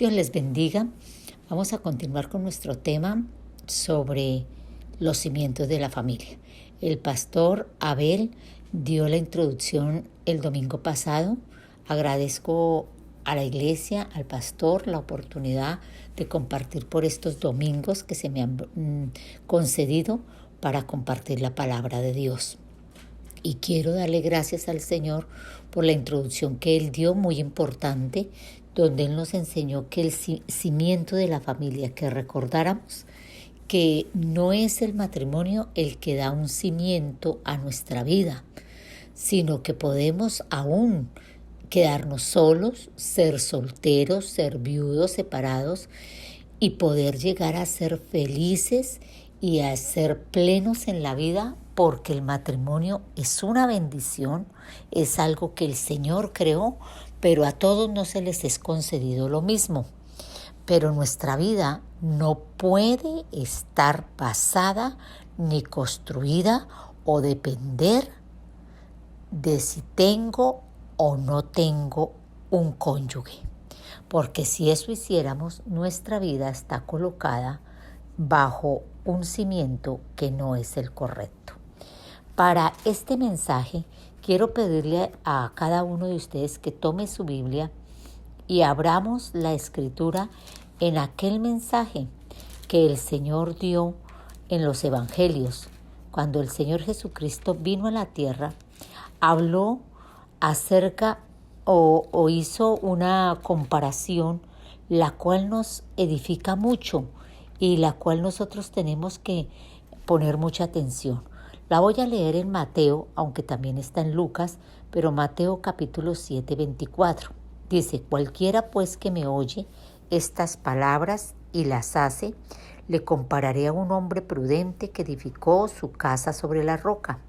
Dios les bendiga. Vamos a continuar con nuestro tema sobre los cimientos de la familia. El pastor Abel dio la introducción el domingo pasado. Agradezco a la iglesia, al pastor, la oportunidad de compartir por estos domingos que se me han concedido para compartir la palabra de Dios. Y quiero darle gracias al Señor por la introducción que Él dio, muy importante, donde Él nos enseñó que el cimiento de la familia, que recordáramos que no es el matrimonio el que da un cimiento a nuestra vida, sino que podemos aún quedarnos solos, ser solteros, ser viudos, separados y poder llegar a ser felices y a ser plenos en la vida, porque el matrimonio es una bendición, es algo que el Señor creó, pero a todos no se les es concedido lo mismo. Pero nuestra vida no puede estar basada ni construida o depender de si tengo o no tengo un cónyuge. Porque si eso hiciéramos, nuestra vida está colocada bajo un cimiento que no es el correcto. Para este mensaje, quiero pedirle a cada uno de ustedes que tome su Biblia y abramos la Escritura en aquel mensaje que el Señor dio en los Evangelios. Cuando el Señor Jesucristo vino a la tierra, habló acerca o hizo una comparación, la cual nos edifica mucho y la cual nosotros tenemos que poner mucha atención. La voy a leer en Mateo, aunque también está en Lucas, pero Mateo capítulo 7, 24. Dice: cualquiera pues que me oye estas palabras y las hace, le compararé a un hombre prudente que edificó su casa sobre la roca.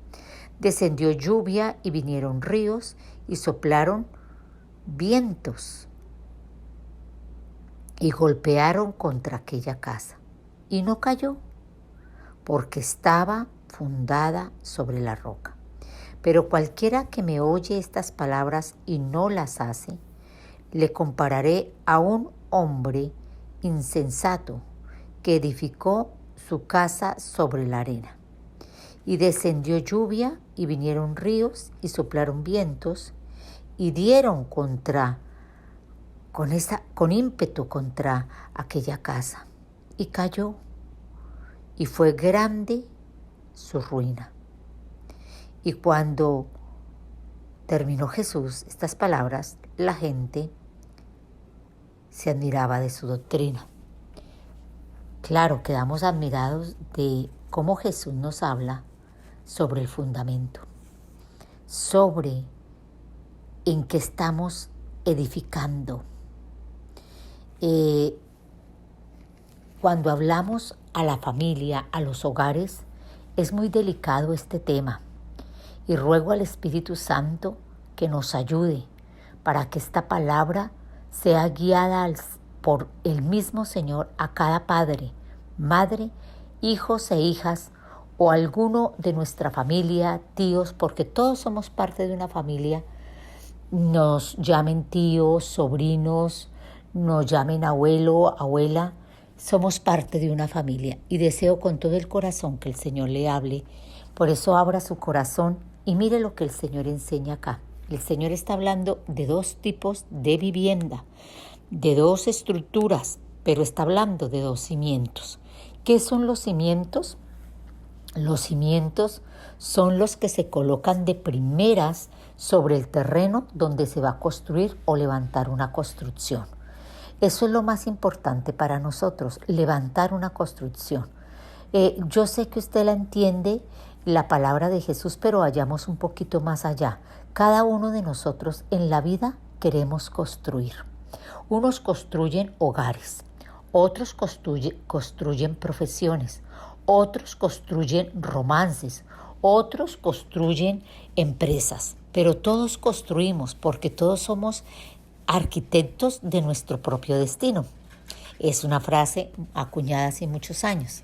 Descendió lluvia y vinieron ríos y soplaron vientos y golpearon contra aquella casa. Y no cayó, porque estaba fundada sobre la roca. Pero cualquiera que me oye estas palabras y no las hace, le compararé a un hombre insensato que edificó su casa sobre la arena. Y descendió lluvia y vinieron ríos y soplaron vientos y dieron con ímpetu contra aquella casa. Y cayó, y fue grande su ruina. Y cuando terminó Jesús estas palabras, la gente se admiraba de su doctrina. Claro, quedamos admirados de cómo Jesús nos habla sobre el fundamento, sobre en qué estamos edificando. Cuando hablamos a la familia, a los hogares, es muy delicado este tema y ruego al Espíritu Santo que nos ayude para que esta palabra sea guiada por el mismo Señor a cada padre, madre, hijos e hijas o alguno de nuestra familia, tíos, porque todos somos parte de una familia. Nos llamen tíos, sobrinos, nos llamen abuelo, abuela. Somos parte de una familia y deseo con todo el corazón que el Señor le hable. Por eso abra su corazón y mire lo que el Señor enseña acá. El Señor está hablando de dos tipos de vivienda, de dos estructuras, pero está hablando de dos cimientos. ¿Qué son los cimientos? Los cimientos son los que se colocan de primeras sobre el terreno donde se va a construir o levantar una construcción. Eso es lo más importante para nosotros, levantar una construcción. Yo sé que usted la entiende, la palabra de Jesús, pero vayamos un poquito más allá. Cada uno de nosotros en la vida queremos construir. Unos construyen hogares, otros construyen profesiones, otros construyen romances, otros construyen empresas, pero todos construimos porque todos somos arquitectos de nuestro propio destino. Es una frase acuñada hace muchos años,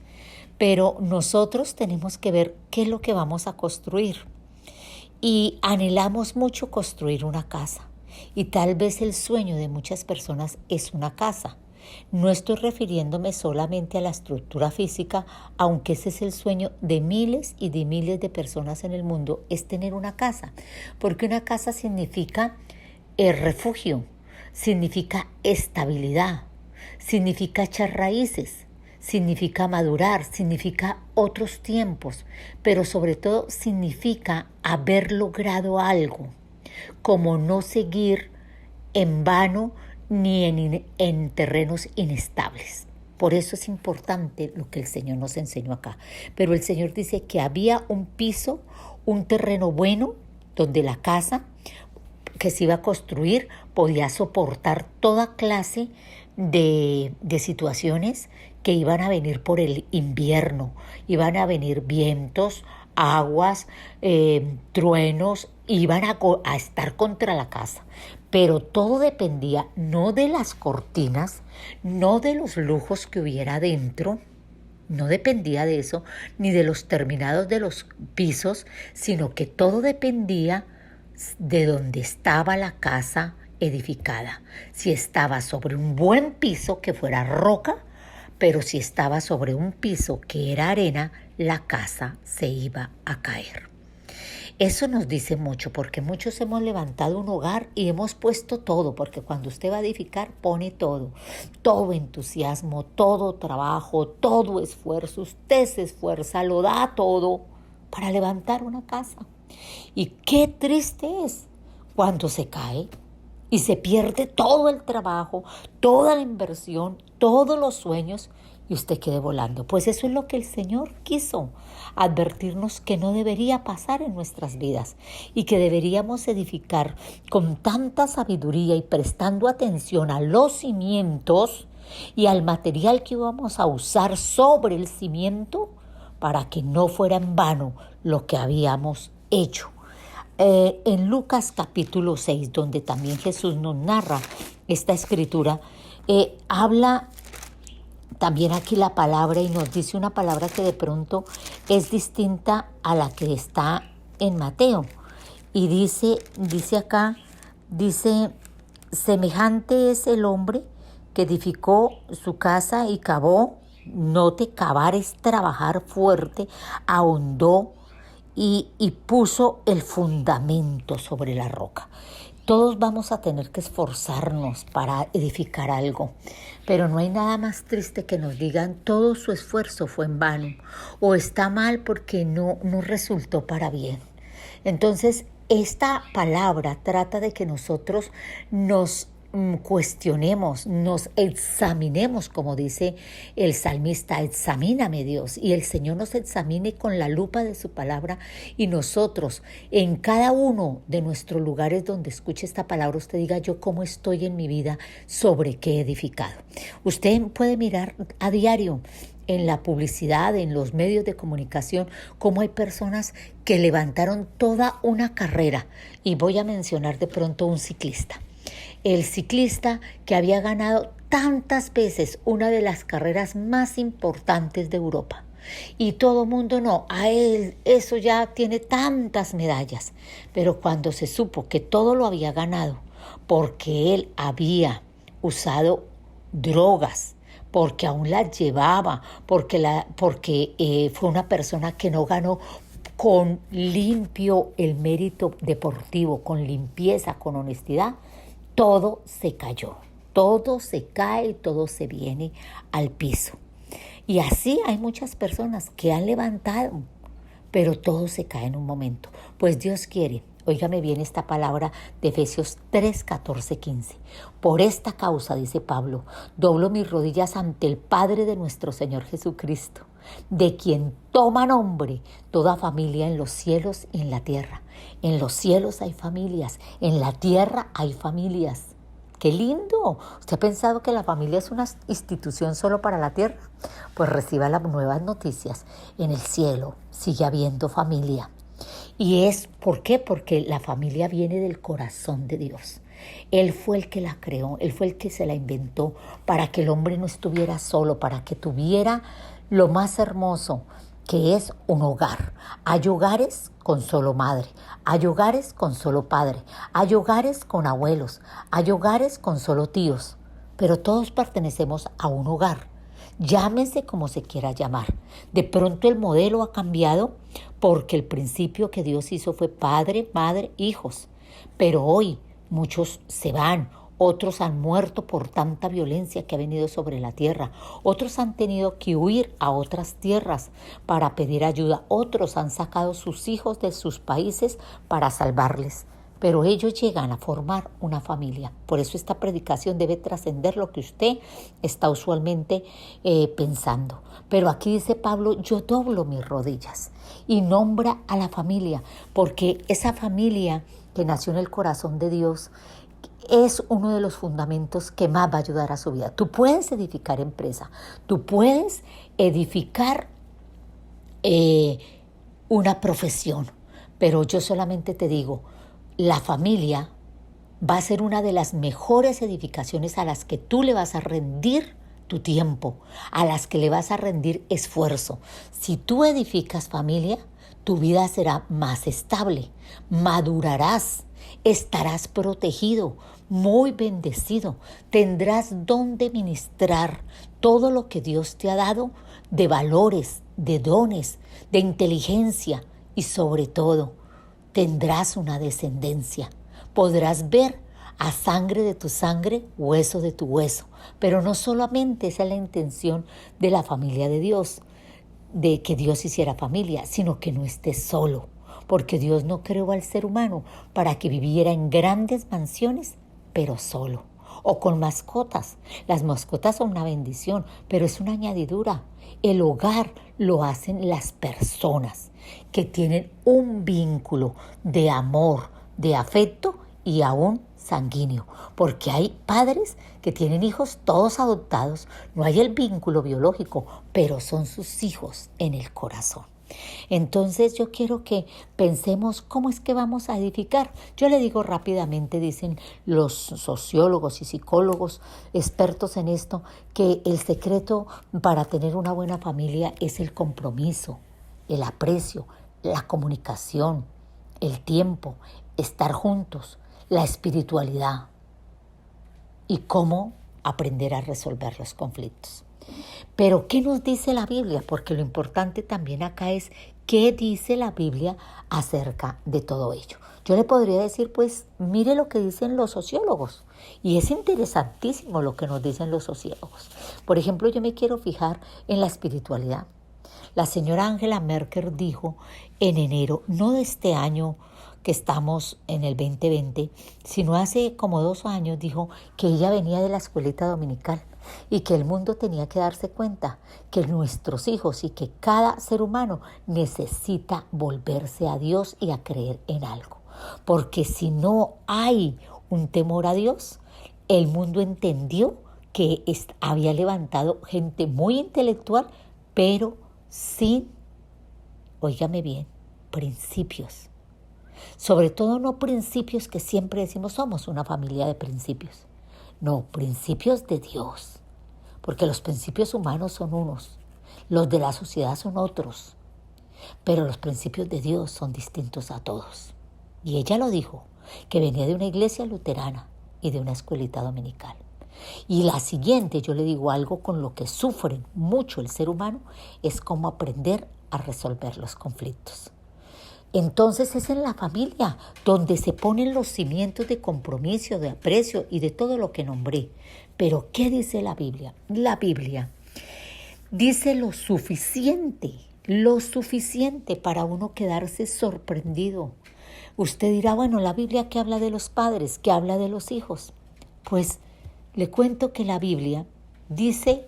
pero nosotros tenemos que ver qué es lo que vamos a construir y anhelamos mucho construir una casa Y tal vez el sueño de muchas personas es una casa. No estoy refiriéndome solamente a la estructura física, aunque ese es el sueño de miles y de miles de personas en el mundo, es tener una casa. Porque una casa significa refugio, significa estabilidad, significa echar raíces, significa madurar, significa otros tiempos, pero sobre todo significa haber logrado algo, como no seguir en vano ni en terrenos inestables. Por eso es importante lo que el Señor nos enseñó acá. Pero el Señor dice que había un piso, un terreno bueno, donde la casa que se iba a construir podía soportar toda clase de situaciones que iban a venir por el invierno. Iban a venir vientos, aguas, truenos, iban a estar contra la casa. Pero todo dependía no de las cortinas, no de los lujos que hubiera adentro, no dependía de eso, ni de los terminados de los pisos, sino que todo dependía de donde estaba la casa edificada. Si estaba sobre un buen piso que fuera roca, pero si estaba sobre un piso que era arena, la casa se iba a caer. Eso nos dice mucho porque muchos hemos levantado un hogar y hemos puesto todo, porque cuando usted va a edificar pone todo entusiasmo, todo trabajo, todo esfuerzo, usted se esfuerza, lo da todo para levantar una casa. Y qué triste es cuando se cae y se pierde todo el trabajo, toda la inversión, todos los sueños y usted quede volando. Pues eso es lo que el Señor quiso, advertirnos que no debería pasar en nuestras vidas y que deberíamos edificar con tanta sabiduría y prestando atención a los cimientos y al material que íbamos a usar sobre el cimiento para que no fuera en vano lo que habíamos hecho. En Lucas capítulo 6, donde también Jesús nos narra esta escritura, habla también aquí la palabra y nos dice una palabra que de pronto es distinta a la que está en Mateo. Y dice acá, semejante es el hombre que edificó su casa y cavó. Note, cavar es trabajar fuerte, ahondó y puso el fundamento sobre la roca. Todos vamos a tener que esforzarnos para edificar algo, pero no hay nada más triste que nos digan todo su esfuerzo fue en vano o está mal porque no resultó para bien. Entonces, esta palabra trata de que nosotros nos cuestionemos, nos examinemos, como dice el salmista, examíname Dios, y el Señor nos examine con la lupa de su palabra y nosotros en cada uno de nuestros lugares donde escuche esta palabra, usted diga yo cómo estoy en mi vida, sobre qué he edificado. Usted puede mirar a diario en la publicidad, en los medios de comunicación, cómo hay personas que levantaron toda una carrera y voy a mencionar de pronto un ciclista. El ciclista que había ganado tantas veces una de las carreras más importantes de Europa. Y todo mundo no, a él eso ya tiene tantas medallas. Pero cuando se supo que todo lo había ganado porque él había usado drogas, porque aún las llevaba, porque fue una persona que no ganó con limpio el mérito deportivo, con limpieza, con honestidad, todo se cayó, todo se cae, todo se viene al piso. Y así hay muchas personas que han levantado, pero todo se cae en un momento. Pues Dios quiere, óigame bien esta palabra de Efesios 3, 14, 15. Por esta causa, dice Pablo, doblo mis rodillas ante el Padre de nuestro Señor Jesucristo, de quien toma nombre toda familia en los cielos y en la tierra. En los cielos hay familias, en la tierra hay familias. ¡Qué lindo! ¿Usted ha pensado que la familia es una institución solo para la tierra? Pues reciba las nuevas noticias. En el cielo sigue habiendo familia. ¿Y por qué? Porque la familia viene del corazón de Dios. Él fue el que la creó, Él fue el que se la inventó para que el hombre no estuviera solo, para que tuviera lo más hermoso, que es un hogar. Hay hogares con solo madre, hay hogares con solo padre, hay hogares con abuelos, hay hogares con solo tíos, pero todos pertenecemos a un hogar. Llámese como se quiera llamar. De pronto el modelo ha cambiado porque el principio que Dios hizo fue padre, madre, hijos. Pero hoy muchos se van, otros han muerto por tanta violencia que ha venido sobre la tierra, otros han tenido que huir a otras tierras para pedir ayuda, otros han sacado sus hijos de sus países para salvarles. Pero ellos llegan a formar una familia. Por eso esta predicación debe trascender lo que usted está usualmente pensando. Pero aquí dice Pablo, yo doblo mis rodillas y nombra a la familia, porque esa familia que nació en el corazón de Dios es uno de los fundamentos que más va a ayudar a su vida. Tú puedes edificar empresa, tú puedes edificar una profesión, pero yo solamente te digo, la familia va a ser una de las mejores edificaciones a las que tú le vas a rendir tu tiempo, a las que le vas a rendir esfuerzo. Si tú edificas familia, tu vida será más estable, madurarás, estarás protegido, muy bendecido, tendrás donde ministrar todo lo que Dios te ha dado de valores, de dones, de inteligencia y sobre todo, tendrás una descendencia. Podrás ver a sangre de tu sangre, hueso de tu hueso. Pero no solamente esa es la intención de la familia de Dios, de que Dios hiciera familia, sino que no estés solo. Porque Dios no creó al ser humano para que viviera en grandes mansiones, pero solo. O con mascotas. Las mascotas son una bendición, pero es una añadidura. El hogar lo hacen las personas que tienen un vínculo de amor, de afecto y aún sanguíneo. Porque hay padres que tienen hijos todos adoptados, no hay el vínculo biológico, pero son sus hijos en el corazón. Entonces yo quiero que pensemos cómo es que vamos a edificar. Yo le digo rápidamente, dicen los sociólogos y psicólogos expertos en esto, que el secreto para tener una buena familia es el compromiso, el aprecio, la comunicación, el tiempo, estar juntos, la espiritualidad y cómo aprender a resolver los conflictos. Pero, ¿qué nos dice la Biblia? Porque lo importante también acá es qué dice la Biblia acerca de todo ello. Yo le podría decir, pues, mire lo que dicen los sociólogos. Y es interesantísimo lo que nos dicen los sociólogos. Por ejemplo, yo me quiero fijar en la espiritualidad. La señora Angela Merkel dijo en enero, no de este año que estamos en el 2020, sino hace como 2 años, dijo que ella venía de la escuelita dominical y que el mundo tenía que darse cuenta que nuestros hijos y que cada ser humano necesita volverse a Dios y a creer en algo. Porque si no hay un temor a Dios, el mundo entendió que había levantado gente muy intelectual, pero sin, óigame bien, principios. Sobre todo no principios que siempre decimos somos una familia de principios. No, principios de Dios. Porque los principios humanos son unos, los de la sociedad son otros. Pero los principios de Dios son distintos a todos. Y ella lo dijo, que venía de una iglesia luterana y de una escuelita dominical. Y la siguiente, yo le digo algo con lo que sufre mucho el ser humano, es cómo aprender a resolver los conflictos. Entonces es en la familia donde se ponen los cimientos de compromiso, de aprecio y de todo lo que nombré. Pero ¿qué dice la Biblia? La Biblia dice lo suficiente para uno quedarse sorprendido. Usted dirá, bueno, la Biblia ¿qué habla de los padres? ¿Qué habla de los hijos? Pues le cuento que la Biblia dice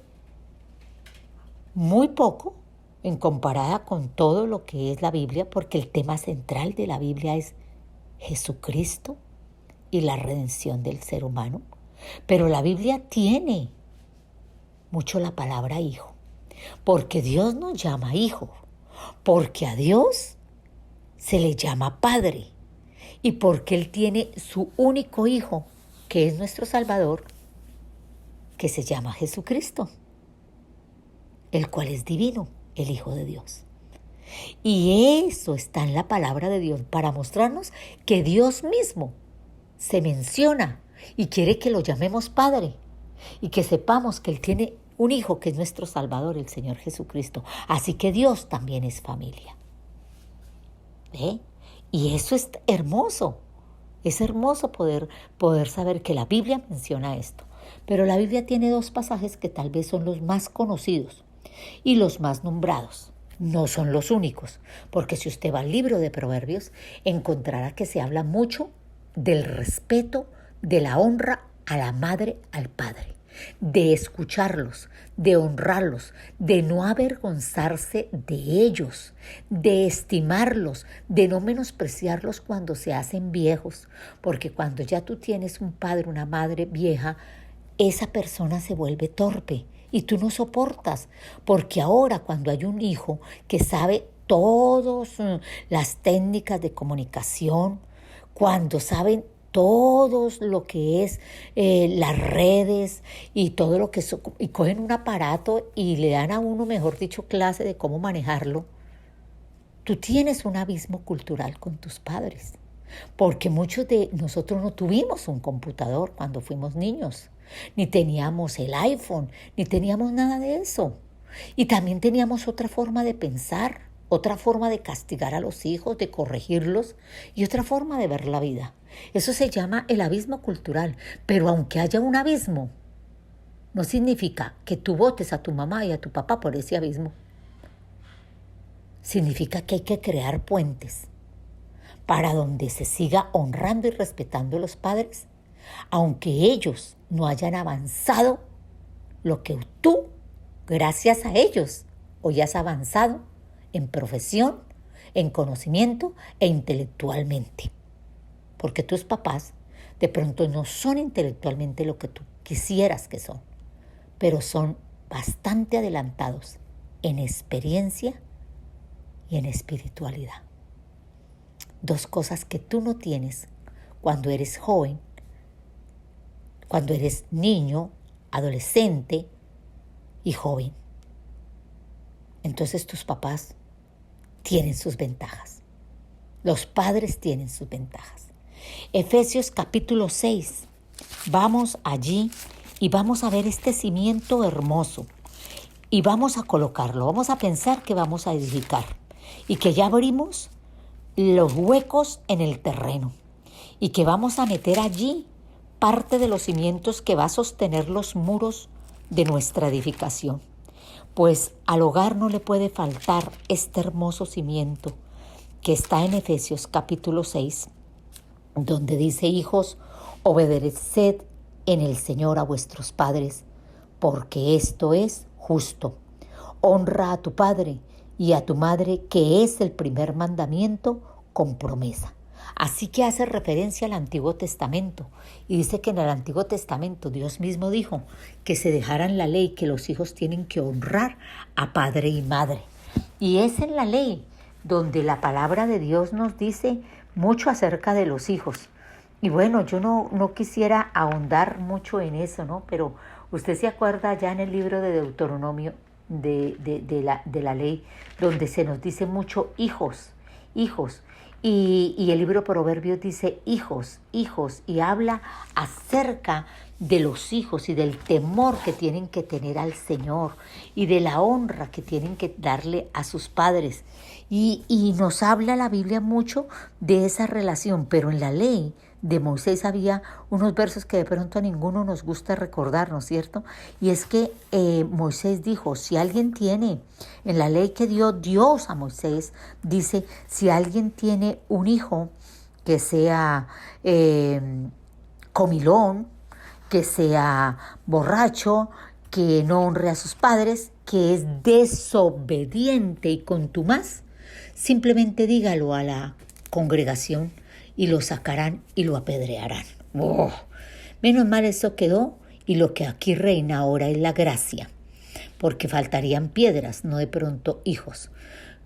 muy poco en comparada con todo lo que es la Biblia, porque el tema central de la Biblia es Jesucristo y la redención del ser humano. Pero la Biblia tiene mucho la palabra hijo, porque Dios nos llama hijo, porque a Dios se le llama padre y porque Él tiene su único hijo, que es nuestro Salvador, que se llama Jesucristo, el cual es divino, el Hijo de Dios. Y eso está en la palabra de Dios para mostrarnos que Dios mismo se menciona y quiere que lo llamemos Padre y que sepamos que Él tiene un Hijo que es nuestro Salvador, el Señor Jesucristo. Así que Dios también es familia. ¿Eh? Y eso es hermoso. Es hermoso poder saber que la Biblia menciona esto. Pero la Biblia tiene dos pasajes que tal vez son los más conocidos y los más nombrados. No son los únicos, porque si usted va al libro de Proverbios, encontrará que se habla mucho del respeto, de la honra a la madre, al padre, de escucharlos, de honrarlos, de no avergonzarse de ellos, de estimarlos, de no menospreciarlos cuando se hacen viejos, porque cuando ya tú tienes un padre, una madre vieja, esa persona se vuelve torpe y tú no soportas, porque ahora cuando hay un hijo que sabe todas las técnicas de comunicación, cuando saben todos lo que es las redes y todo lo que y cogen un aparato y le dan a uno, mejor dicho, clase de cómo manejarlo, tú tienes un abismo cultural con tus padres, porque muchos de nosotros no tuvimos un computador cuando fuimos niños, ni teníamos el iPhone, ni teníamos nada de eso. Y también teníamos otra forma de pensar, otra forma de castigar a los hijos, de corregirlos y otra forma de ver la vida. Eso se llama el abismo cultural. Pero aunque haya un abismo, no significa que tú botes a tu mamá y a tu papá por ese abismo. Significa que hay que crear puentes para donde se siga honrando y respetando a los padres, aunque ellos no hayan avanzado lo que tú, gracias a ellos, hoy has avanzado en profesión, en conocimiento e intelectualmente. Porque tus papás de pronto no son intelectualmente lo que tú quisieras que son, pero son bastante adelantados en experiencia y en espiritualidad. Dos cosas que tú no tienes cuando eres joven, cuando eres niño, adolescente y joven. Entonces tus papás tienen sus ventajas. Los padres tienen sus ventajas. Efesios capítulo 6. Vamos allí y vamos a ver este cimiento hermoso. Y vamos a colocarlo, vamos a pensar que vamos a edificar. Y que ya abrimos los huecos en el terreno. Y que vamos a meter allí parte de los cimientos que va a sostener los muros de nuestra edificación. Pues al hogar no le puede faltar este hermoso cimiento que está en Efesios capítulo 6, donde dice: hijos, obedeced en el Señor a vuestros padres, porque esto es justo. Honra a tu padre y a tu madre, que es el primer mandamiento con promesa. Así que hace referencia al Antiguo Testamento y dice que en el Antiguo Testamento Dios mismo dijo que se dejaran la ley, que los hijos tienen que honrar a padre y madre. Y es en la ley donde la palabra de Dios nos dice mucho acerca de los hijos. Y bueno, yo no quisiera ahondar mucho en eso, ¿no? Pero usted se acuerda ya en el libro de Deuteronomio de la ley, donde se nos dice mucho hijos. Y el libro Proverbios dice hijos, y habla acerca de los hijos y del temor que tienen que tener al Señor y de la honra que tienen que darle a sus padres. Y nos habla la Biblia mucho de esa relación, pero en la ley de Moisés había unos versos que de pronto a ninguno nos gusta recordar, ¿no es cierto? Y es que Moisés dijo, si alguien tiene, en la ley que dio Dios a Moisés, dice, si alguien tiene un hijo que sea comilón, que sea borracho, que no honre a sus padres, que es desobediente y contumaz, simplemente dígalo a la congregación y lo sacarán y lo apedrearán. ¡Oh! Menos mal eso quedó, y lo que aquí reina ahora es la gracia, porque faltarían piedras, no de pronto hijos,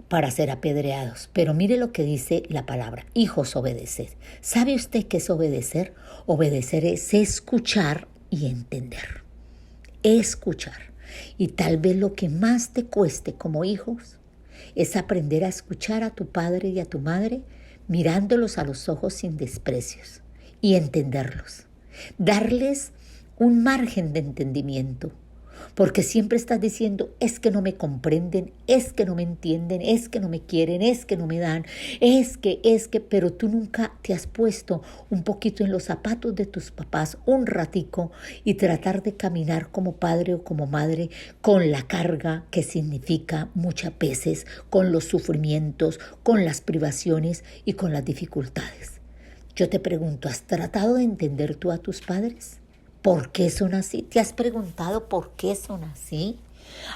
para ser apedreados. Pero mire lo que dice la palabra: hijos, obedeced. ¿Sabe usted qué es obedecer? Obedecer es escuchar y entender. Escuchar. Y tal vez lo que más te cueste como hijos es aprender a escuchar a tu padre y a tu madre mirándolos a los ojos sin desprecios y entenderlos. Darles un margen de entendimiento, porque siempre estás diciendo, es que no me comprenden, es que no me entienden, es que no me quieren, es que no me dan, pero tú nunca te has puesto un poquito en los zapatos de tus papás un ratico y tratar de caminar como padre o como madre con la carga que significa muchas veces, con los sufrimientos, con las privaciones y con las dificultades. Yo te pregunto, ¿has tratado de entender tú a tus padres? ¿Por qué son así? ¿Te has preguntado por qué son así?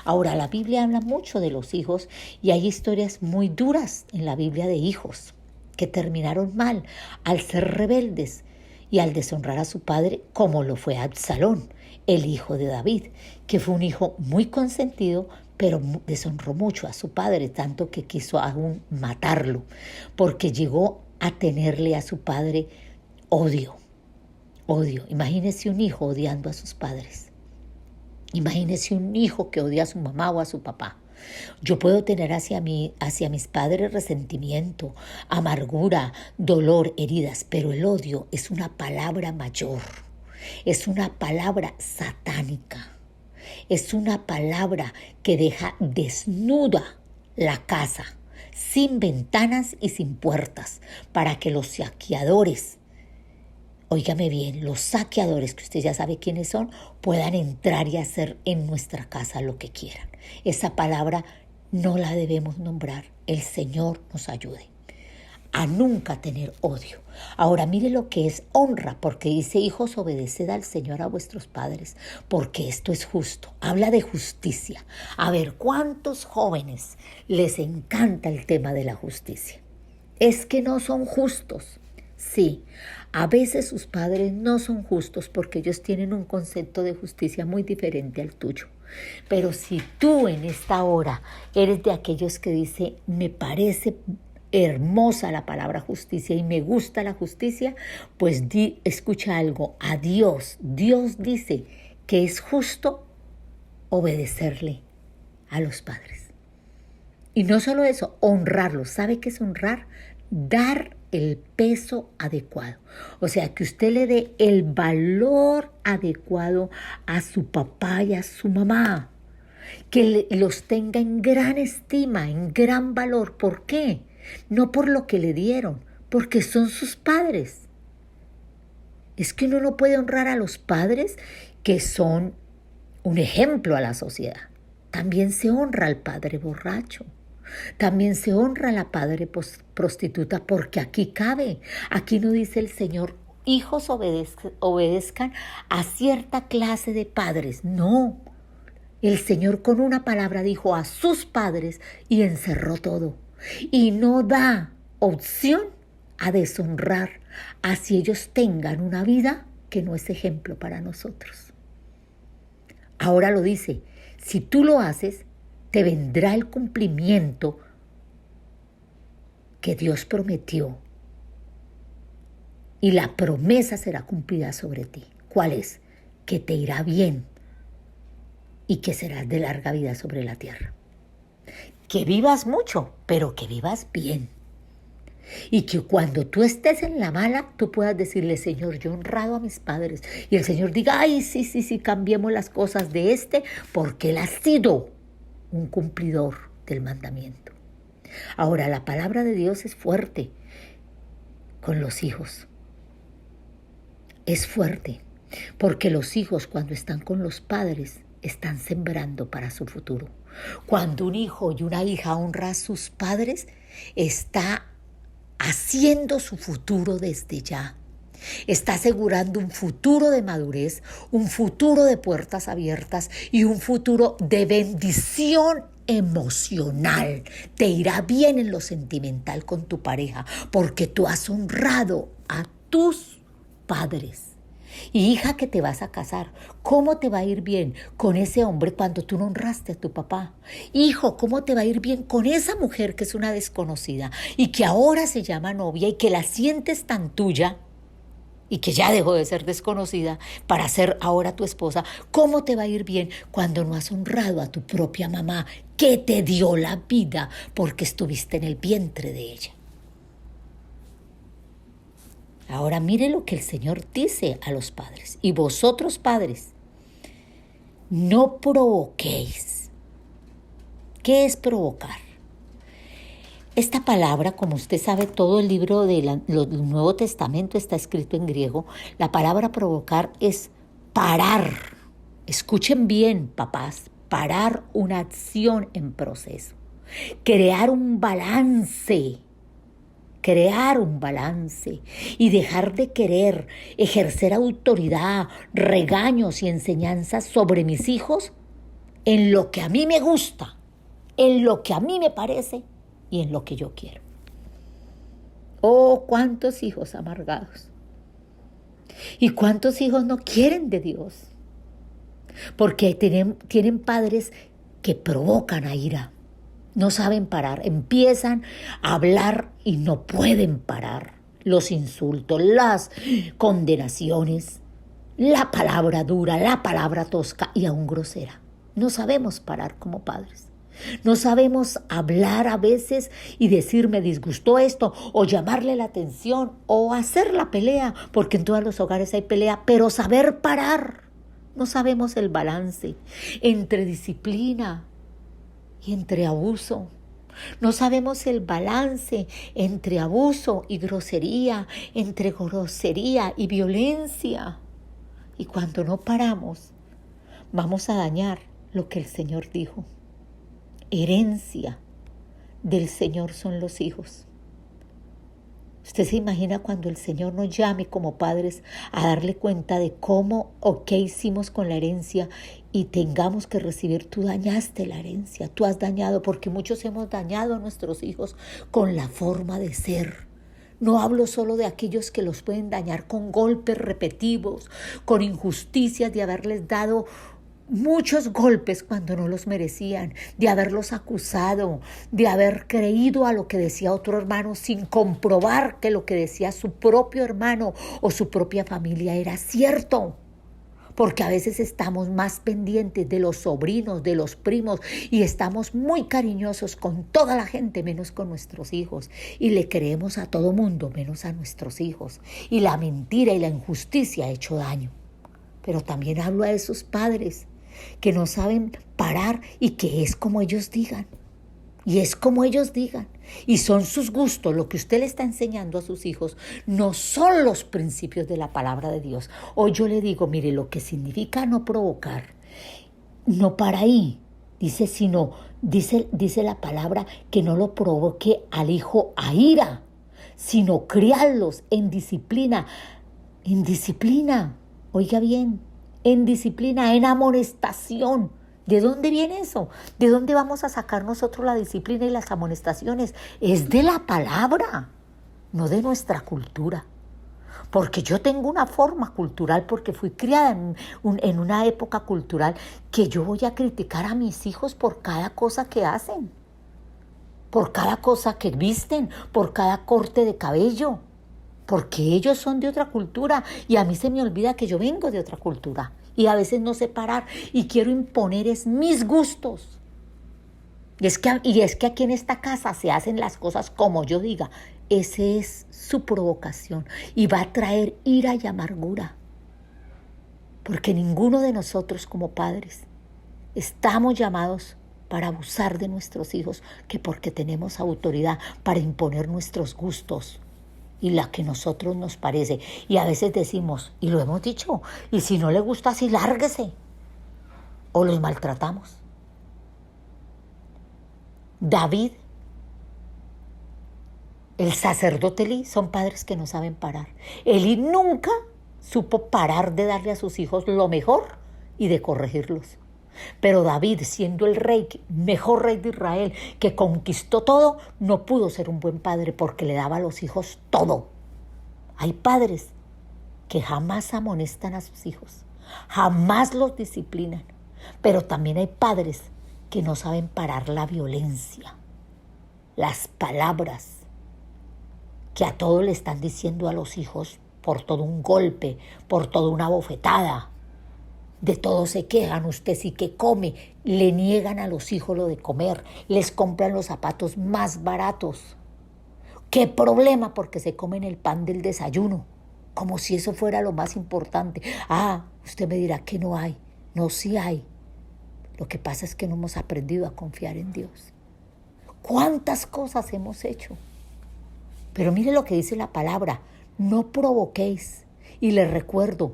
Ahora, la Biblia habla mucho de los hijos y hay historias muy duras en la Biblia de hijos que terminaron mal al ser rebeldes y al deshonrar a su padre, como lo fue Absalón, el hijo de David, que fue un hijo muy consentido, pero deshonró mucho a su padre, tanto que quiso aún matarlo, porque llegó a tenerle a su padre odio. Odio. Imagínese un hijo odiando a sus padres. Imagínese un hijo que odia a su mamá o a su papá. Yo puedo tener hacia mis padres resentimiento, amargura, dolor, heridas, pero el odio es una palabra mayor. Es una palabra satánica. Es una palabra que deja desnuda la casa, sin ventanas y sin puertas, para que los saqueadores, óigame bien, los saqueadores, que usted ya sabe quiénes son, puedan entrar y hacer en nuestra casa lo que quieran. Esa palabra no la debemos nombrar. El Señor nos ayude a nunca tener odio. Ahora mire lo que es honra, porque dice, hijos, obedeced al Señor a vuestros padres, porque esto es justo. Habla de justicia. A ver, ¿cuántos jóvenes les encanta el tema de la justicia? Es que no son justos. Sí, a veces sus padres no son justos porque ellos tienen un concepto de justicia muy diferente al tuyo. Pero si tú en esta hora eres de aquellos que dice, me parece hermosa la palabra justicia y me gusta la justicia, pues escucha algo, a Dios. Dios dice que es justo obedecerle a los padres. Y no solo eso, honrarlos. ¿Sabe qué es honrar? Dar el peso adecuado. O sea, que usted le dé el valor adecuado a su papá y a su mamá. Que los tenga en gran estima, en gran valor. ¿Por qué? No por lo que le dieron, porque son sus padres. Es que uno no puede honrar a los padres que son un ejemplo a la sociedad. También se honra al padre borracho. También se honra a la padre prostituta, porque aquí cabe. Aquí no dice el Señor, hijos obedezcan a cierta clase de padres. No, el Señor con una palabra dijo a sus padres y encerró todo. Y no da opción a deshonrar, así ellos tengan una vida que no es ejemplo para nosotros. Ahora lo dice, si tú lo haces, te vendrá el cumplimiento que Dios prometió y la promesa será cumplida sobre ti. ¿Cuál es? Que te irá bien y que serás de larga vida sobre la tierra. Que vivas mucho, pero que vivas bien. Y que cuando tú estés en la mala, tú puedas decirle, Señor, yo he honrado a mis padres. Y el Señor diga, ay, sí, cambiemos las cosas de porque él ha sido un cumplidor del mandamiento. Ahora, la palabra de Dios es fuerte con los hijos. Es fuerte, porque los hijos cuando están con los padres están sembrando para su futuro. Cuando un hijo y una hija honra a sus padres, está haciendo su futuro desde ya. Está asegurando un futuro de madurez, un futuro de puertas abiertas y un futuro de bendición emocional. Te irá bien en lo sentimental con tu pareja porque tú has honrado a tus padres. Y hija que te vas a casar, ¿cómo te va a ir bien con ese hombre cuando tú no honraste a tu papá? Hijo, ¿cómo te va a ir bien con esa mujer que es una desconocida y que ahora se llama novia y que la sientes tan tuya? y que ya dejó de ser desconocida para ser ahora tu esposa, ¿cómo te va a ir bien cuando no has honrado a tu propia mamá que te dio la vida porque estuviste en el vientre de ella? Ahora mire lo que el Señor dice a los padres. Y vosotros, padres, no provoquéis. ¿Qué es provocar? Esta palabra, como usted sabe, todo el libro del Nuevo Testamento está escrito en griego. La palabra provocar es parar. Escuchen bien, papás, parar una acción en proceso. Crear un balance y dejar de querer ejercer autoridad, regaños y enseñanzas sobre mis hijos en lo que a mí me gusta, en lo que a mí me parece y en lo que yo quiero. Oh, cuántos hijos amargados y cuántos hijos no quieren de Dios, porque tienen padres que provocan a ira. No saben parar, empiezan a hablar y no pueden parar. Los insultos, las condenaciones, la palabra dura, la palabra tosca y aún grosera. No sabemos parar como padres. No sabemos hablar a veces y decir me disgustó esto o llamarle la atención o hacer la pelea, porque en todos los hogares hay pelea, pero saber parar. No sabemos el balance entre disciplina y entre abuso. No sabemos el balance entre abuso y grosería, entre grosería y violencia. Y cuando no paramos, vamos a dañar lo que el Señor dijo. Herencia del Señor son los hijos. Usted se imagina cuando el Señor nos llame como padres a darle cuenta de cómo o qué hicimos con la herencia y tengamos que recibir. Tú dañaste la herencia, tú has dañado, porque muchos hemos dañado a nuestros hijos con la forma de ser. No hablo solo de aquellos que los pueden dañar con golpes repetitivos, con injusticias de haberles dado muchos golpes cuando no los merecían, de haberlos acusado, de haber creído a lo que decía otro hermano sin comprobar que lo que decía su propio hermano o su propia familia era cierto. Porque a veces estamos más pendientes de los sobrinos, de los primos, y estamos muy cariñosos con toda la gente menos con nuestros hijos, y le creemos a todo mundo menos a nuestros hijos, y la mentira y la injusticia ha hecho daño. Pero también hablo a esos padres que no saben parar y que es como ellos digan. Y es como ellos digan. Y son sus gustos. Lo que usted le está enseñando a sus hijos no son los principios de la palabra de Dios. Hoy yo le digo, mire, lo que significa no provocar, no para ahí. Dice la palabra que no lo provoque al hijo a ira, sino criarlos en disciplina. En disciplina. Oiga bien. En disciplina, en amonestación. ¿De dónde viene eso? ¿De dónde vamos a sacar nosotros la disciplina y las amonestaciones? Es de la palabra, no de nuestra cultura. Porque yo tengo una forma cultural, porque fui criada en una época cultural que yo voy a criticar a mis hijos por cada cosa que hacen, por cada cosa que visten, por cada corte de cabello. Porque ellos son de otra cultura y a mí se me olvida que yo vengo de otra cultura y a veces no sé parar y quiero imponer mis gustos. Y es que aquí en esta casa se hacen las cosas como yo diga. Esa es su provocación y va a traer ira y amargura. Porque ninguno de nosotros como padres estamos llamados para abusar de nuestros hijos, que porque tenemos autoridad para imponer nuestros gustos y la que a nosotros nos parece. Y a veces decimos, y lo hemos dicho, y si no le gusta así, lárguese. O los maltratamos. David, el sacerdote Elí, son padres que no saben parar. Elí nunca supo parar de darle a sus hijos lo mejor y de corregirlos. Pero David, siendo el mejor rey de Israel, que conquistó todo, no pudo ser un buen padre porque le daba a los hijos todo. Hay padres que jamás amonestan a sus hijos, jamás los disciplinan, pero también hay padres que no saben parar la violencia, las palabras que a todos le están diciendo a los hijos por todo un golpe, por toda una bofetada. De todo se quejan, usted sí que come, le niegan a los hijos lo de comer, les compran los zapatos más baratos. ¿Qué problema? Porque se comen el pan del desayuno, como si eso fuera lo más importante. Usted me dirá que no hay. No, sí hay. Lo que pasa es que no hemos aprendido a confiar en Dios. ¿Cuántas cosas hemos hecho? Pero mire lo que dice la palabra, no provoquéis. Y les recuerdo,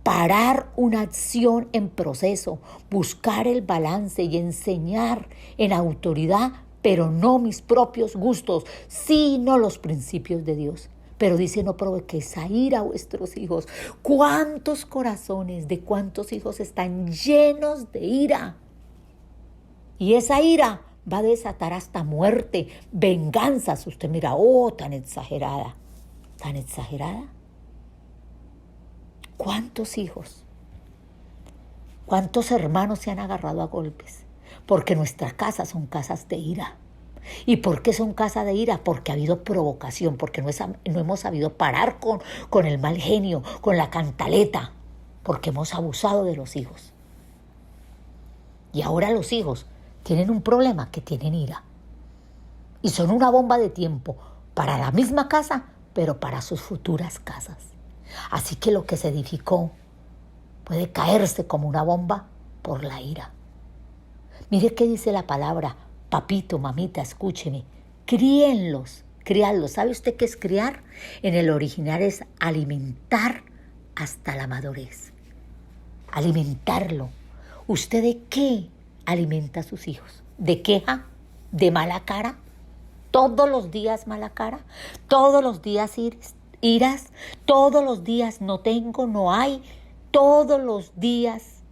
parar una acción en proceso, buscar el balance y enseñar en autoridad, pero no mis propios gustos, sino los principios de Dios. Pero dice, no provoquéis a ira a vuestros hijos. ¿Cuántos corazones de cuántos hijos están llenos de ira? Y esa ira va a desatar hasta muerte, venganzas. Usted mira, tan exagerada, tan exagerada. ¿Cuántos hijos? ¿Cuántos hermanos se han agarrado a golpes? Porque nuestras casas son casas de ira. ¿Y por qué son casas de ira? Porque ha habido provocación, porque no hemos sabido parar con el mal genio, con la cantaleta, porque hemos abusado de los hijos. Y ahora los hijos tienen un problema, que tienen ira. Y son una bomba de tiempo para la misma casa, pero para sus futuras casas. Así que lo que se edificó puede caerse como una bomba por la ira. Mire qué dice la palabra, papito, mamita, escúcheme, críenlos. ¿Sabe usted qué es criar? En el original es alimentar hasta la madurez. Alimentarlo. ¿Usted de qué alimenta a sus hijos? ¿De queja? ¿De mala cara? ¿Todos los días mala cara? ¿Todos los días iras? ¿Todos los días no tengo, no hay? ¿Todos los días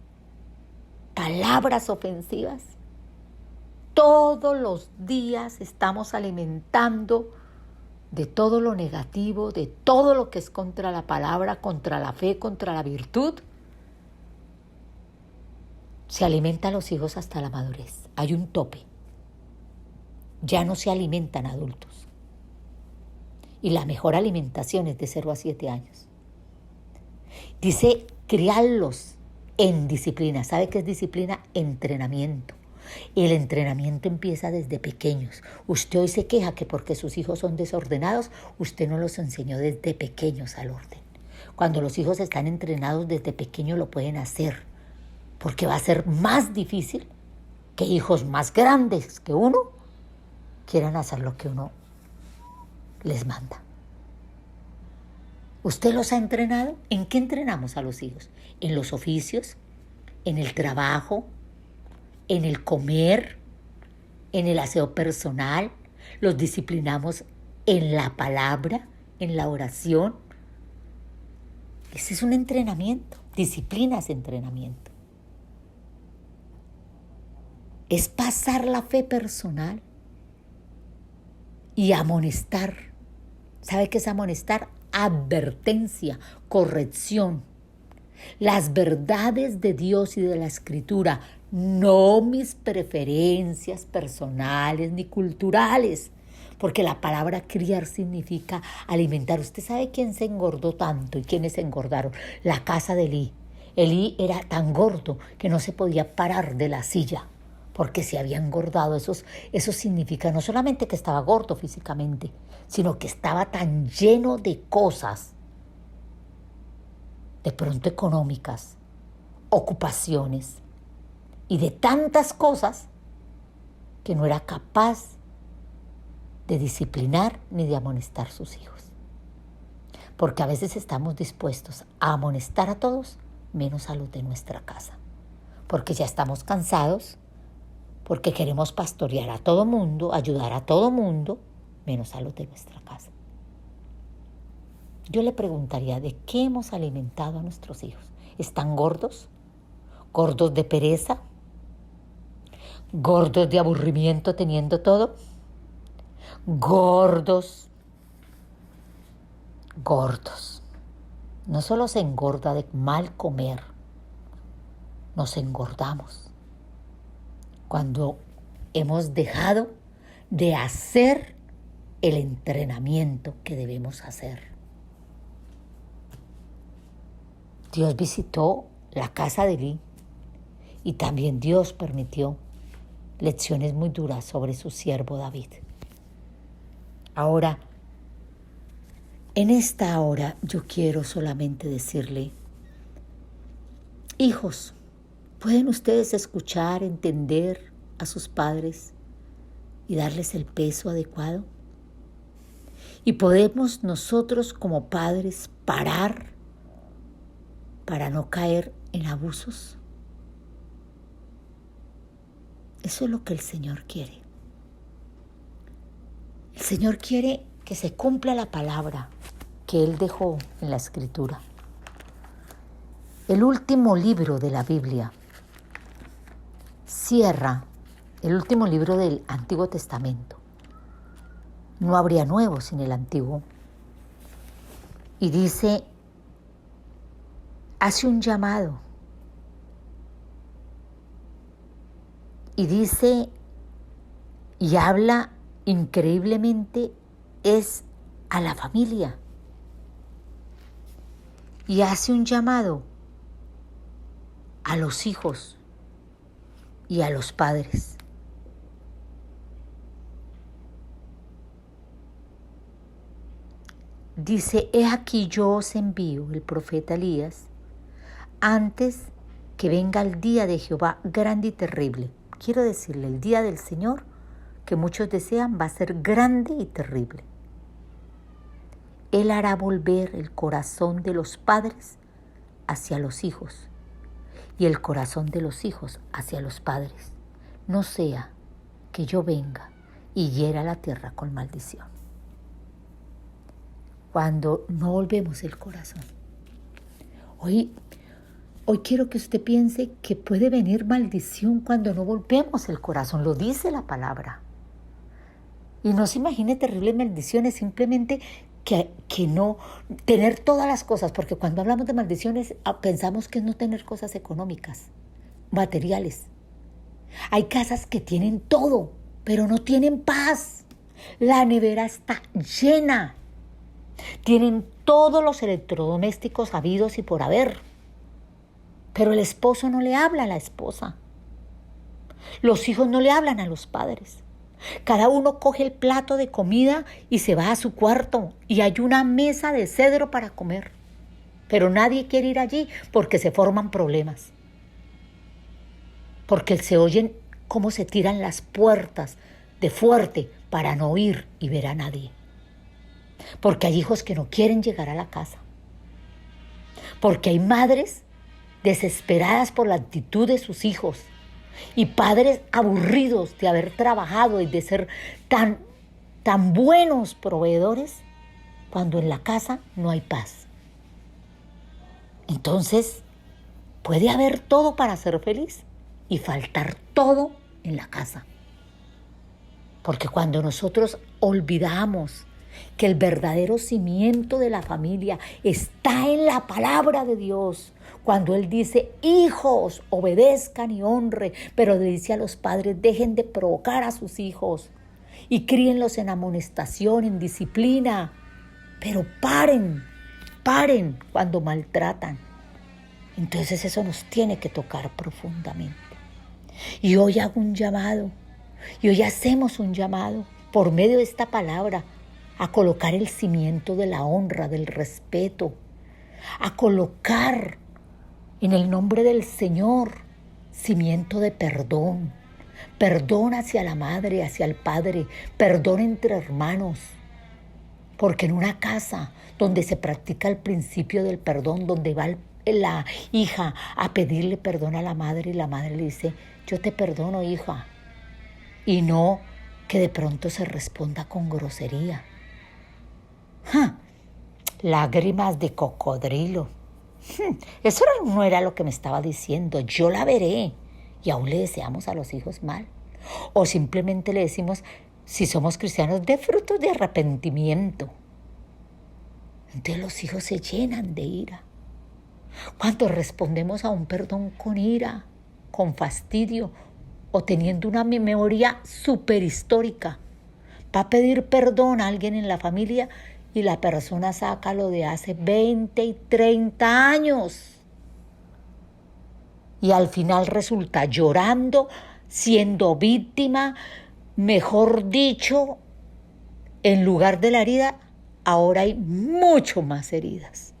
palabras ofensivas? Todos los días estamos alimentando de todo lo negativo, de todo lo que es contra la palabra, contra la fe, contra la virtud. Se alimenta a los hijos hasta la madurez. Hay un tope. Ya no se alimentan adultos. Y la mejor alimentación es de 0 a 7 años. Dice, criarlos en disciplina. ¿Sabe qué es disciplina? Entrenamiento. El entrenamiento empieza desde pequeños. Usted hoy se queja que porque sus hijos son desordenados, usted no los enseñó desde pequeños al orden. Cuando los hijos están entrenados desde pequeños lo pueden hacer, porque va a ser más difícil que hijos más grandes que uno quieran hacer lo que uno les manda. ¿Usted los ha entrenado? ¿En qué entrenamos a los hijos? ¿En los oficios? ¿En el trabajo? ¿En el comer? ¿En el aseo personal? ¿Los disciplinamos en la palabra? ¿En la oración? Ese es un entrenamiento. Disciplina es entrenamiento. Es pasar la fe personal y amonestar. ¿Sabe qué es amonestar? Advertencia, corrección. Las verdades de Dios y de la Escritura, no mis preferencias personales ni culturales, porque la palabra criar significa alimentar. ¿Usted sabe quién se engordó tanto y quiénes se engordaron? La casa de Elí. Elí era tan gordo que no se podía parar de la silla, porque se había engordado. Eso significa no solamente que estaba gordo físicamente, sino que estaba tan lleno de cosas, de pronto económicas, ocupaciones y de tantas cosas que no era capaz de disciplinar ni de amonestar a sus hijos. Porque a veces estamos dispuestos a amonestar a todos, menos a los de nuestra casa. Porque ya estamos cansados, porque queremos pastorear a todo mundo, ayudar a todo mundo, menos a los de nuestra casa. Yo le preguntaría, ¿de qué hemos alimentado a nuestros hijos? ¿Están gordos? ¿Gordos de pereza? ¿Gordos de aburrimiento teniendo todo? ¿Gordos? No solo se engorda de mal comer, nos engordamos cuando hemos dejado de hacer el entrenamiento que debemos hacer. Dios visitó la casa de Elí y también Dios permitió lecciones muy duras sobre su siervo David. Ahora, en esta hora yo quiero solamente decirle, hijos, ¿pueden ustedes escuchar, entender a sus padres y darles el peso adecuado? ¿Y podemos nosotros como padres parar para no caer en abusos? Eso es lo que el Señor quiere. El Señor quiere que se cumpla la palabra que Él dejó en la Escritura. El último libro de la Biblia cierra, el último libro del Antiguo Testamento. No habría nuevo sin el Antiguo. Y dice, hace un llamado. Y dice, y habla increíblemente, es a la familia. Y hace un llamado a los hijos y a los padres. Dice, he aquí yo os envío el profeta Elías antes que venga el día de Jehová grande y terrible. Quiero decirle, el día del Señor que muchos desean va a ser grande y terrible. Él hará volver el corazón de los padres hacia los hijos y el corazón de los hijos hacia los padres. No sea que yo venga y hiera la tierra con maldición. Cuando no volvemos el corazón. Hoy quiero que usted piense que puede venir maldición cuando no volvemos el corazón. Lo dice la palabra. Y no se imagine terribles maldiciones, simplemente que no tener todas las cosas, porque cuando hablamos de maldiciones pensamos que es no tener cosas económicas, materiales. Hay casas que tienen todo, pero no tienen paz. La nevera está llena. Tienen todos los electrodomésticos habidos y por haber, pero el esposo no le habla a la esposa. Los hijos no le hablan a los padres. Cada uno coge el plato de comida y se va a su cuarto y hay una mesa de cedro para comer. Pero nadie quiere ir allí porque se forman problemas. Porque se oyen cómo se tiran las puertas de fuerte para no oír y ver a nadie. Porque hay hijos que no quieren llegar a la casa. Porque hay madres desesperadas por la actitud de sus hijos. Y padres aburridos de haber trabajado y de ser tan buenos proveedores cuando en la casa no hay paz. Entonces, puede haber todo para ser feliz y faltar todo en la casa. Porque cuando nosotros olvidamos que el verdadero cimiento de la familia está en la palabra de Dios, cuando Él dice, hijos, obedezcan y honren, pero le dice a los padres, dejen de provocar a sus hijos y críenlos en amonestación, en disciplina, pero paren cuando maltratan. Entonces eso nos tiene que tocar profundamente. Y hoy hago un llamado, y hoy hacemos un llamado por medio de esta palabra a colocar el cimiento de la honra, del respeto, a colocar en el nombre del Señor cimiento de perdón, perdón hacia la madre, hacia el padre, perdón entre hermanos. Porque en una casa donde se practica el principio del perdón, donde va la hija a pedirle perdón a la madre y la madre le dice, yo te perdono, hija. Y no que de pronto se responda con grosería. Lágrimas de cocodrilo. Eso no era lo que me estaba diciendo. Yo la veré. Y aún le deseamos a los hijos mal. O simplemente le decimos, si somos cristianos, de frutos de arrepentimiento. Entonces los hijos se llenan de ira. Cuando respondemos a un perdón con ira, con fastidio o teniendo una memoria superhistórica, va a pedir perdón a alguien en la familia y la persona saca lo de hace 20 y 30 años. y al final resulta llorando, siendo víctima, mejor dicho, en lugar de la herida, ahora hay mucho más heridas.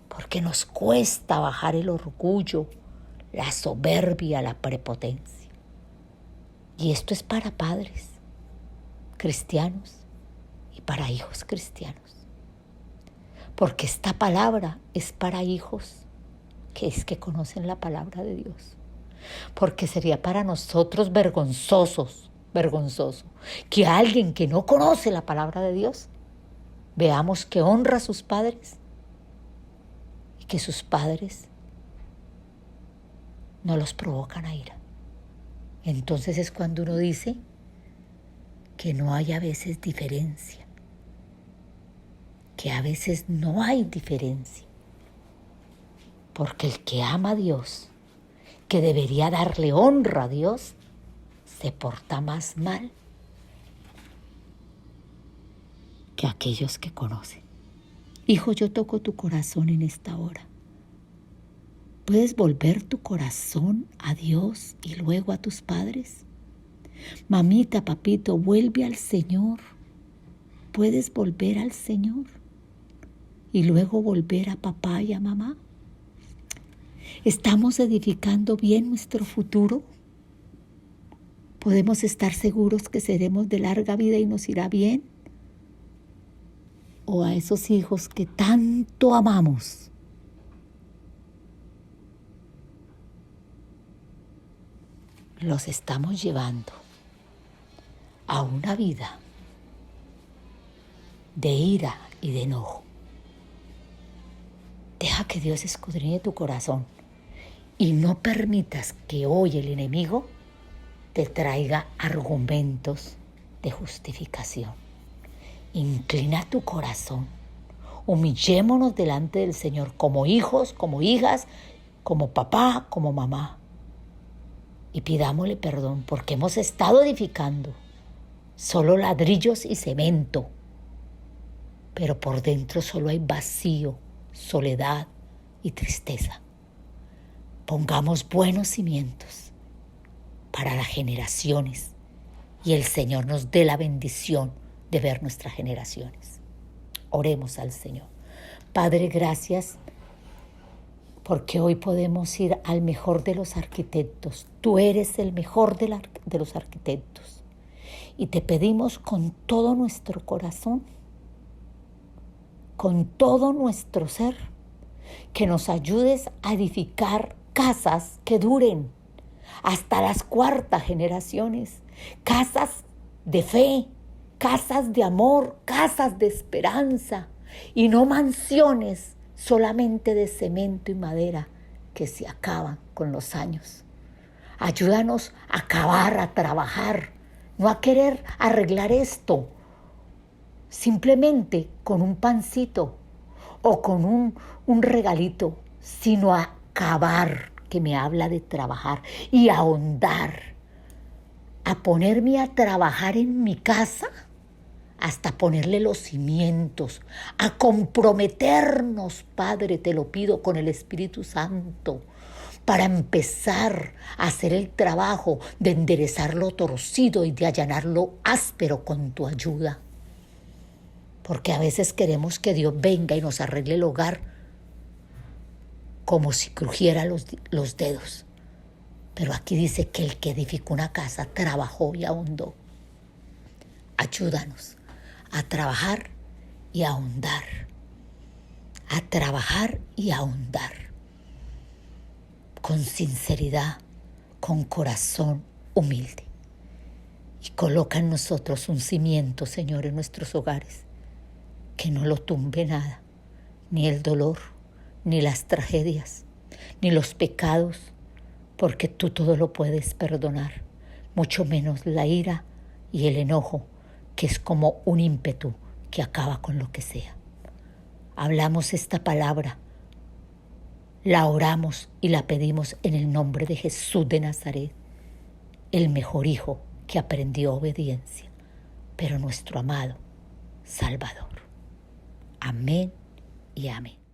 Porque nos cuesta bajar el orgullo, la soberbia, la prepotencia. Y esto es para padres cristianos y para hijos cristianos. Porque esta palabra es para hijos que conocen la palabra de Dios. Porque sería para nosotros vergonzoso que alguien que no conoce la palabra de Dios, veamos que honra a sus padres y que sus padres no los provocan a ira. Entonces es cuando uno dice que no hay a veces diferencia, que a veces no hay diferencia, porque el que ama a Dios, que debería darle honra a Dios, se porta más mal que aquellos que conocen. Hijo, yo toco tu corazón en esta hora. ¿Puedes volver tu corazón a Dios y luego a tus padres? Mamita, papito, vuelve al Señor. ¿Puedes volver al Señor y luego volver a papá y a mamá? ¿Estamos edificando bien nuestro futuro? ¿Podemos estar seguros que seremos de larga vida y nos irá bien? ¿O a esos hijos que tanto amamos, los estamos llevando a una vida de ira y de enojo? Deja que Dios escudriñe tu corazón y no permitas que hoy el enemigo te traiga argumentos de justificación. Inclina tu corazón, humillémonos delante del Señor como hijos, como hijas, como papá, como mamá, y pidámosle perdón porque hemos estado edificando solo ladrillos y cemento, pero por dentro solo hay vacío, soledad y tristeza. Pongamos buenos cimientos para las generaciones y el Señor nos dé la bendición de ver nuestras generaciones. Oremos al Señor. Padre, gracias porque hoy podemos ir al mejor de los arquitectos. Tú eres el mejor de los arquitectos. Y te pedimos con todo nuestro corazón, con todo nuestro ser, que nos ayudes a edificar casas que duren hasta las cuartas generaciones, casas de fe, casas de amor, casas de esperanza, y no mansiones solamente de cemento y madera que se acaban con los años. Ayúdanos a acabar, a trabajar, no a querer arreglar esto simplemente con un pancito o con un regalito, sino a acabar, que me habla de trabajar y ahondar, a ponerme a trabajar en mi casa hasta ponerle los cimientos, a comprometernos, Padre, te lo pido, con el Espíritu Santo, para empezar a hacer el trabajo de enderezar lo torcido y de allanar lo áspero con tu ayuda. Porque a veces queremos que Dios venga y nos arregle el hogar como si crujiera los dedos. Pero aquí dice que el que edificó una casa trabajó y ahondó. Ayúdanos a trabajar y a ahondar. A trabajar y a ahondar. Con sinceridad, con corazón humilde. Y coloca en nosotros un cimiento, Señor, en nuestros hogares, que no lo tumbe nada, ni el dolor, ni las tragedias, ni los pecados, porque tú todo lo puedes perdonar, mucho menos la ira y el enojo, que es como un ímpetu que acaba con lo que sea. Hablamos esta palabra, la oramos y la pedimos en el nombre de Jesús de Nazaret, el mejor hijo que aprendió obediencia, pero nuestro amado Salvador. Amén y amén.